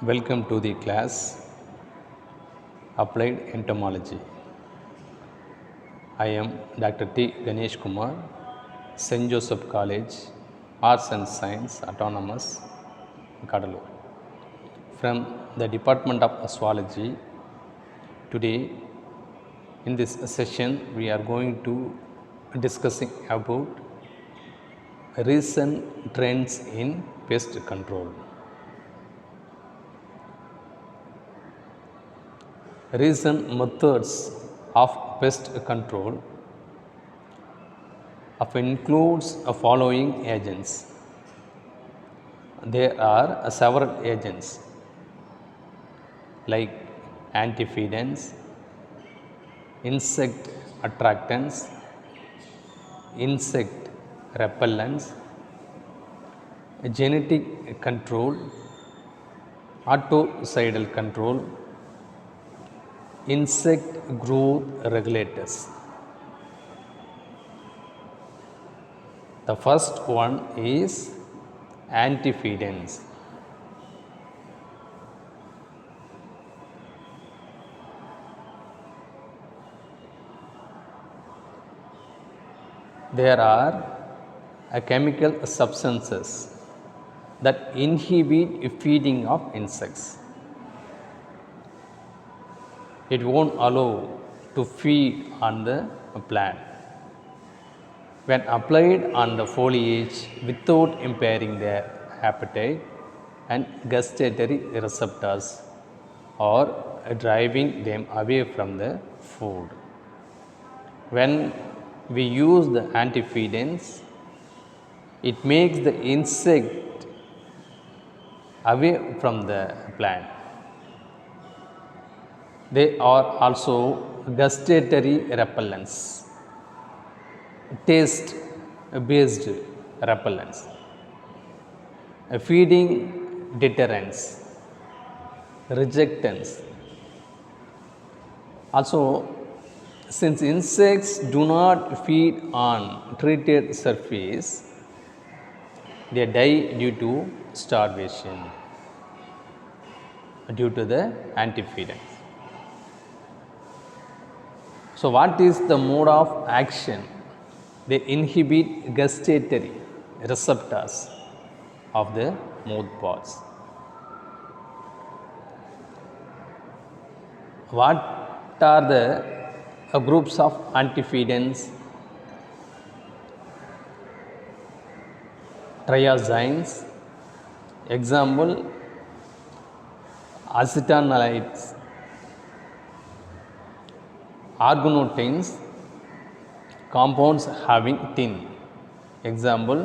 Welcome to the class Applied Entomology. I am Dr. T. Ganeshkumar, St.Joseph College, Arts and Science, Autonomous, Cuddalore. From the Department of Zoology, today in this session we are going to discussing about recent trends in pest control. Recent methods of pest control includes the following agents. There are several agents like antiphedants, insect attractants, insect repellents, genetic control, autocidal control, insect growth regulators. The first one is antiphedants. There are chemical substances that inhibit feeding of insects. It won't allow to feed on the plant. When applied on the foliage without impairing their appetite and gustatory receptors or driving them away from the food. When we use the antiphedants, it makes the insect away from the plant. They are also gustatory repellents, taste based repellents, feeding deterrents, rejectants. Also, since insects do not feed on treated surface, they die due to starvation due to the antiphedants. So, what is the mode of action? They inhibit gustatory receptors of the mouth parts. What are the groups of antiphedants? Triazines, example acetanolides, organotins, compounds having tin, example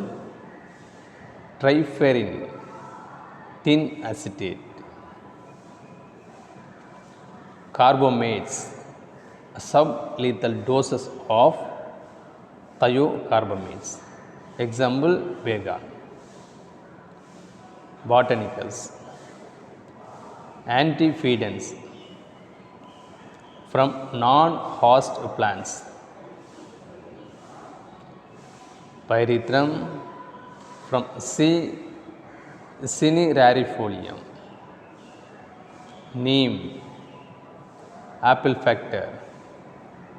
triferine, tin acetate, carbamates, sublethal doses of thiocarbamates, example vega, botanicals, antiphedants from non-host plants, pyrethrum from C. cinerarifolium, neem, apple factor,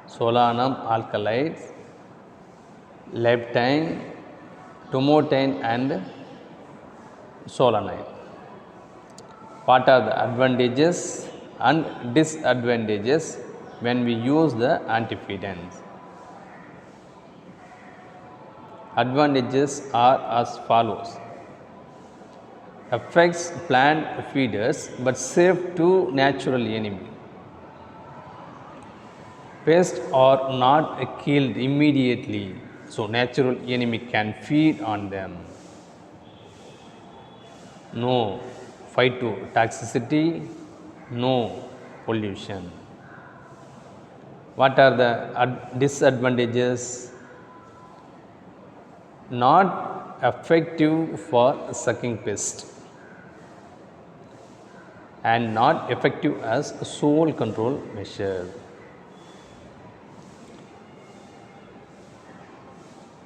solanum alkaloids, leptine, tomotine and solanine. What are the advantages and disadvantages when we use the antiphedants? Advantages are as follows. Affects plant feeders but safe to natural enemy. Pests are not killed immediately, so natural enemy can feed on them. No phytotoxicity, no pollution. What are the disadvantages? Not effective for sucking pest and not effective as a soil control measure.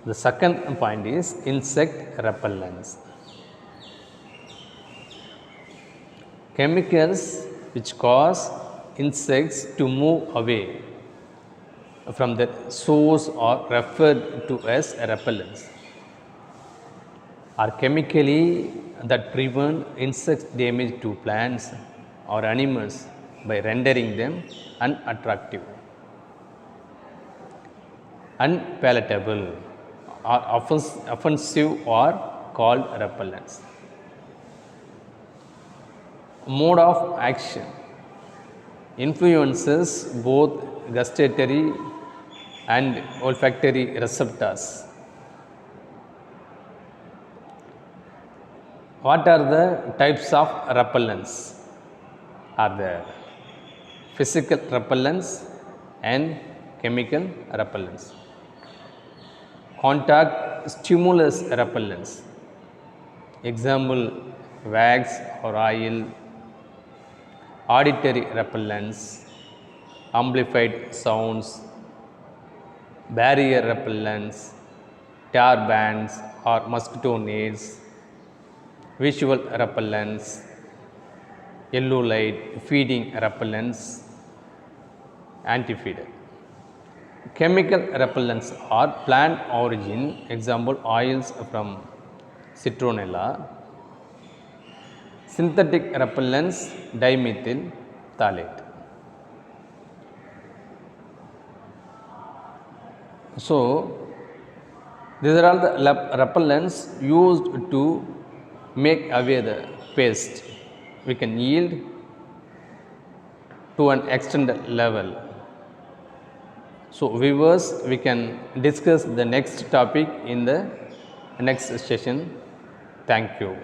The second point is insect repellents. Chemicals which cause insects to move away from the source are referred to as repellents, are chemically that prevent insect damage to plants or animals by rendering them unattractive, unpalatable, or offensive are called repellents. Mode of action influences both gustatory and olfactory receptors. What are the types of repellents? Are there physical repellents and chemical repellents. Contact stimulus repellents. Example, wax or oil. Auditory repellents, amplified sounds, barrier repellents, tar bands or mosquito nets, visual repellents, yellow light, feeding repellents, anti-feeder. Chemical repellents are plant origin, example oils from citronella. Synthetic repellents, dimethyl phthalate. So, these are all the repellents used to make away the pest. We can yield to an extended level. So, viewers, we can discuss the next topic in the next session. Thank you.